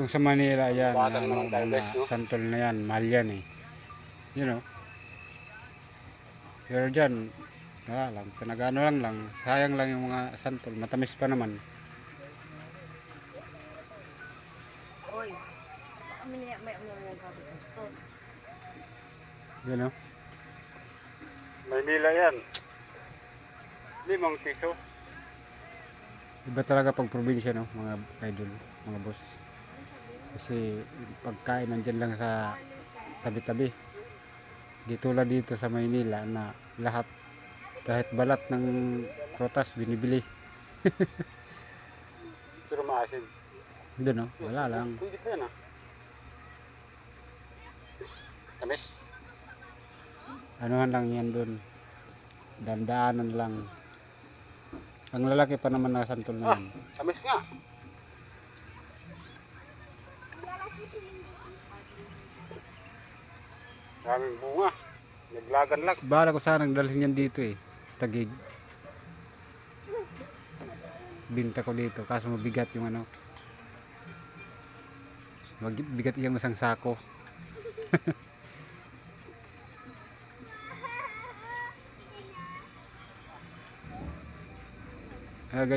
Kung sa Manila yan, Batang ano, naman tayo guys, mga no? santol na yan, mahal yan eh. You know. Pero dyan, wala lang, pinag-ano lang, sayang lang yung mga santol, matamis pa naman. Oy, kami niya may mga gabi gusto. You know. Maynila yan. 5 piso. Iba talaga pag probinsya, no, mga idol, mga boss. Kasi pagkain nandyan lang sa tabi-tabi. Di tulad dito sa Maynila na lahat, kahit balat ng prutas binibili. Pero maasim. Hindi, no, wala lang. Pwede pa yan, ah. Tamis. Anuhan lang yan dun. Dandaanan lang. Ang lalaki pa naman na santol na yan. Tamis nga. Daming bunga. Naglagan lang. Bahala ko sanang dalhin yan dito eh. Sa Taguig. Binta ko dito. Kaso mabigat yung ano. Bigat yung isang sako.